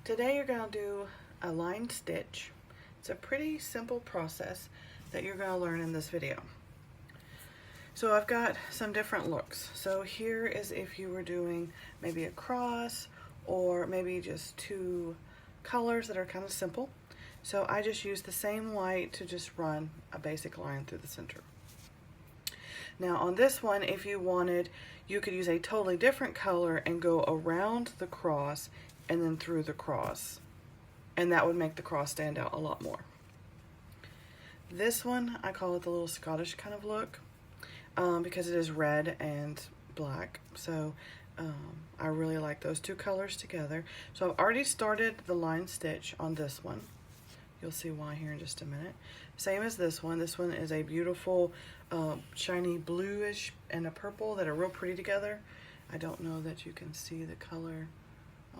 Today you're going to do a line stitch. It's a pretty simple process that you're going to learn in this video. So I've got some different looks. So here is if you were doing maybe a cross or maybe just two colors that are kind of simple. So I just used the same white to just run a basic line through the center. Now on this one, if you wanted, you could use a totally different color and go around the cross and then through the cross, and that would make the cross stand out a lot more. This one, I call it the little Scottish kind of look because it is red and black, so I really like those two colors together. So I've already started the line stitch on this one. You'll see why here in just a minute. Same as this one. This one is a beautiful shiny bluish and a purple that are real pretty together. I don't know that you can see the color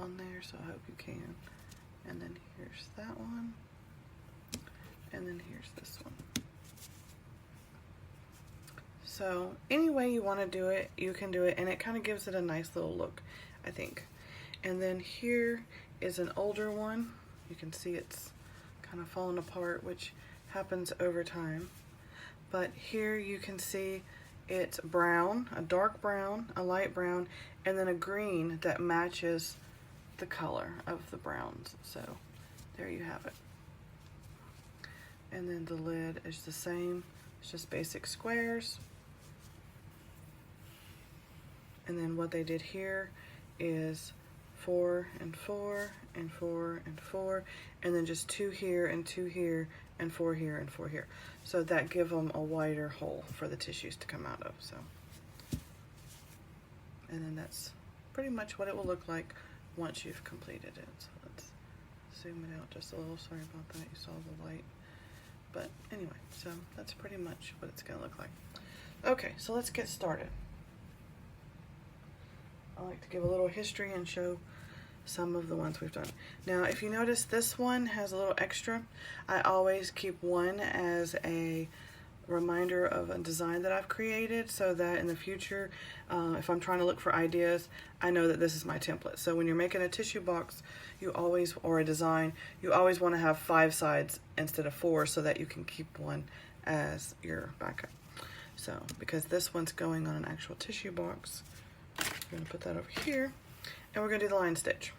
on there, so I hope you can. And then here's that one, and then here's this one. So any way you want to do it, you can do it, and it kind of gives it a nice little look, I think. And then here is an older one. You can see it's kind of falling apart, which happens over time. But here you can see it's brown, a dark brown, a light brown, and then a green that matches the color of the browns. So there you have it. And then the lid is the same. It's just basic squares. And then what they did here is 4 and 4 and 4 and 4, and then just 2 here and 2 here and 4 here and 4 here. So that give them a wider hole for the tissues to come out of. So, and then that's pretty much what it will look like once you've completed it. So let's zoom it out just a little. Sorry about that, you saw the light. But anyway, so that's pretty much what it's going to look like. Okay, so let's get started. I like to give a little history and show some of the ones we've done. Now, if you notice, this one has a little extra. I always keep one as a reminder of a design that I've created, so that in the future, if I'm trying to look for ideas, I know that this is my template. So when you're making a tissue box, you always, or a design, you always want to have 5 sides instead of 4, so that you can keep one as your backup. So because this one's going on an actual tissue box, I'm going to put that over here, and we're going to do the line stitch.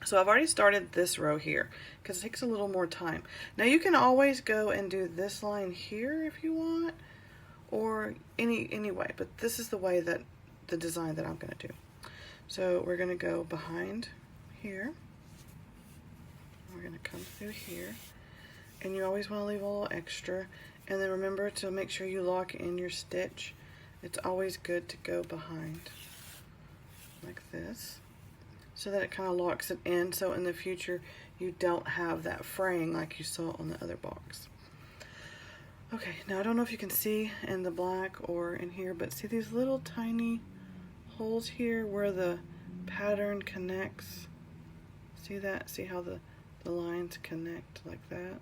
So I've already started this row here because it takes a little more time. Now you can always go and do this line here if you want, or any way, but this is the way that the design that I'm going to do. So we're going to go behind here. We're going to come through here, and you always want to leave a little extra. And then remember to make sure you lock in your stitch. It's always good to go behind like this, so that it kind of locks it in, so in the future you don't have that fraying like you saw on the other box. Okay, now I don't know if you can see in the black or in here, but see these little tiny holes here where the pattern connects? See that? See how the lines connect like that?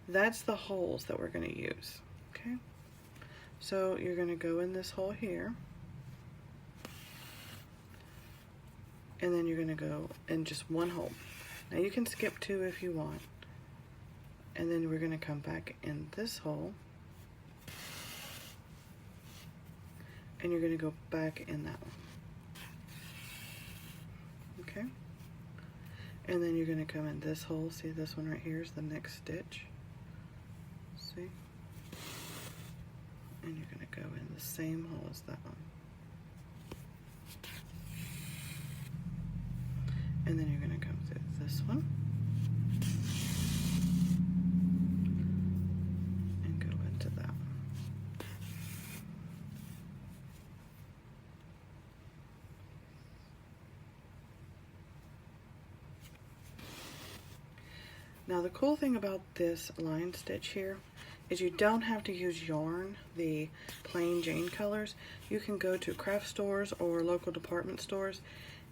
That's the holes that we're going to use, okay? So you're going to go in this hole here, and then you're going to go in just one hole. Now you can skip 2 if you want, and then we're going to come back in this hole, and you're going to go back in that one, okay? And then you're going to come in this hole. See, this one right here is the next stitch. See? And you're going to go in the same hole as that one. And then you're going to come through this one and go into that one. Now the cool thing about this line stitch here is you don't have to use yarn, the plain Jane colors. You can go to craft stores or local department stores,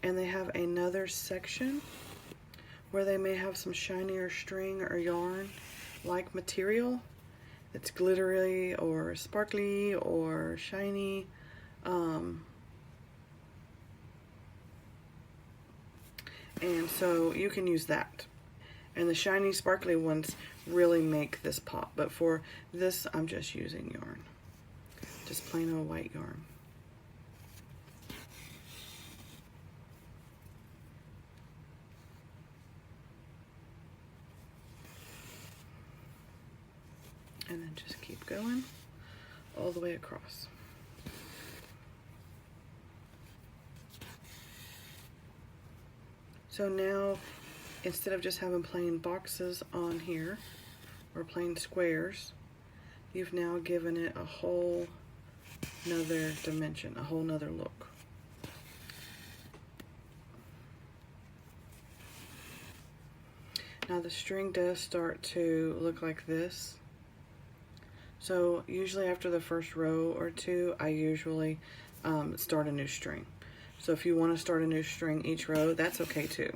and they have another section where they may have some shinier string or yarn like material that's glittery or sparkly or shiny. And so you can use that. And the shiny sparkly ones really make this pop. But for this, I'm just using yarn. Just plain old white yarn. And then just keep going all the way across. So now, instead of just having plain boxes on here, or plain squares, you've now given it a whole nother dimension, a whole nother look. Now the string does start to look like this. So usually after the first row or two, I usually start a new string. So if you want to start a new string each row, that's okay too.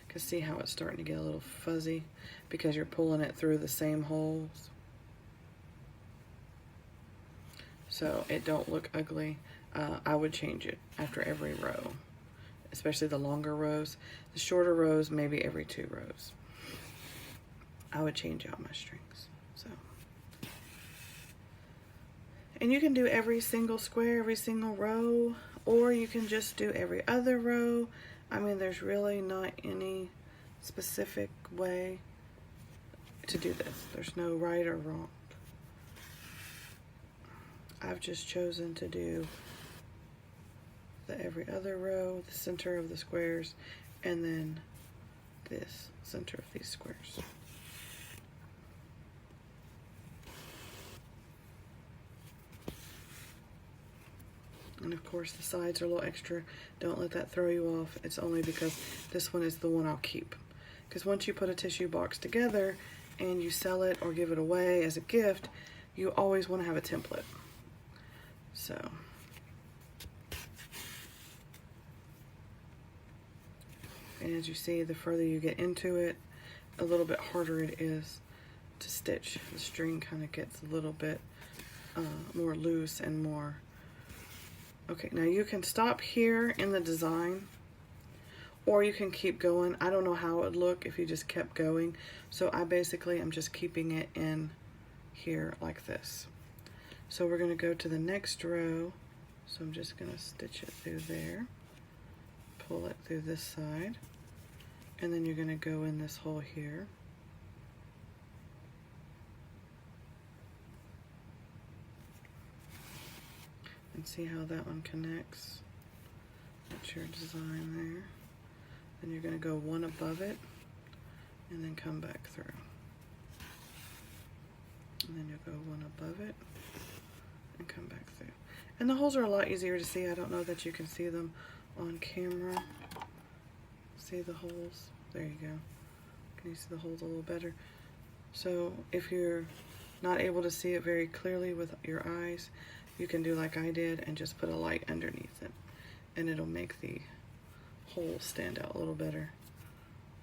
Because see how it's starting to get a little fuzzy because you're pulling it through the same holes. So it don't look ugly. I would change it after every row, especially the longer rows. The shorter rows, maybe every 2 rows. I would change out my strings. So. And you can do every single square, every single row, or you can just do every other row. I mean, there's really not any specific way to do this. There's no right or wrong. I've just chosen to do the every other row, the center of the squares, and then this center of these squares. And of course the sides are a little extra. Don't let that throw you off. It's only because this one is the one I'll keep. Because once you put a tissue box together and you sell it or give it away as a gift, you always want to have a template. So. And as you see, the further you get into it, a little bit harder it is to stitch. The string kind of gets a little bit more loose and more. Okay, now you can stop here in the design, or you can keep going. I don't know how it would look if you just kept going. So I basically am just keeping it in here like this. So we're going to go to the next row. So I'm just going to stitch it through there, pull it through this side, and then you're going to go in this hole here. And see how that one connects. That's your design there. Then you're going to go one above it and then come back through. And then you'll go one above it and come back through. And the holes are a lot easier to see. I don't know that you can see them on camera. See the holes? There you go. Can you see the holes a little better? So if you're not able to see it very clearly with your eyes, you can do like I did and just put a light underneath it, and it'll make the holes stand out a little better,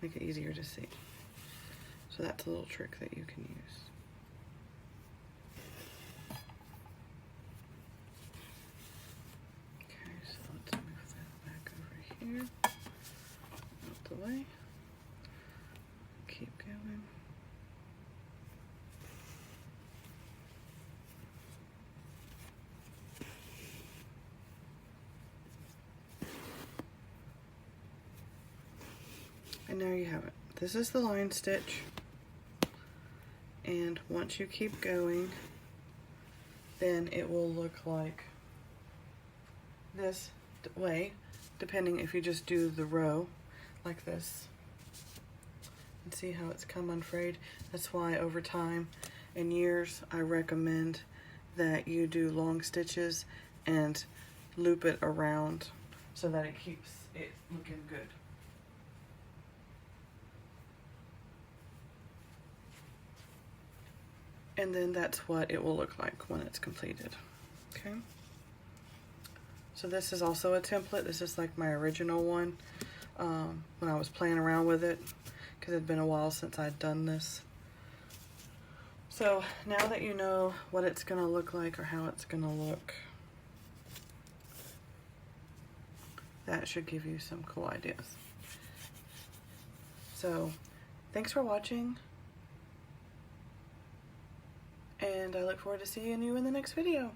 make it easier to see. So that's a little trick that you can use. Okay, so let's move that back over here, out the way, keep going. And there you have it. This is the line stitch. And once you keep going, then it will look like this way, depending if you just do the row like this. And see how it's come unfrayed? That's why over time and years, I recommend that you do long stitches and loop it around so that it keeps it looking good. And then that's what it will look like when it's completed. Okay. So this is also a template. This is like my original one when I was playing around with it, because it had been a while since I'd done this. So now that you know what it's going to look like or how it's going to look, that should give you some cool ideas. So, thanks for watching, and I look forward to seeing you in the next video.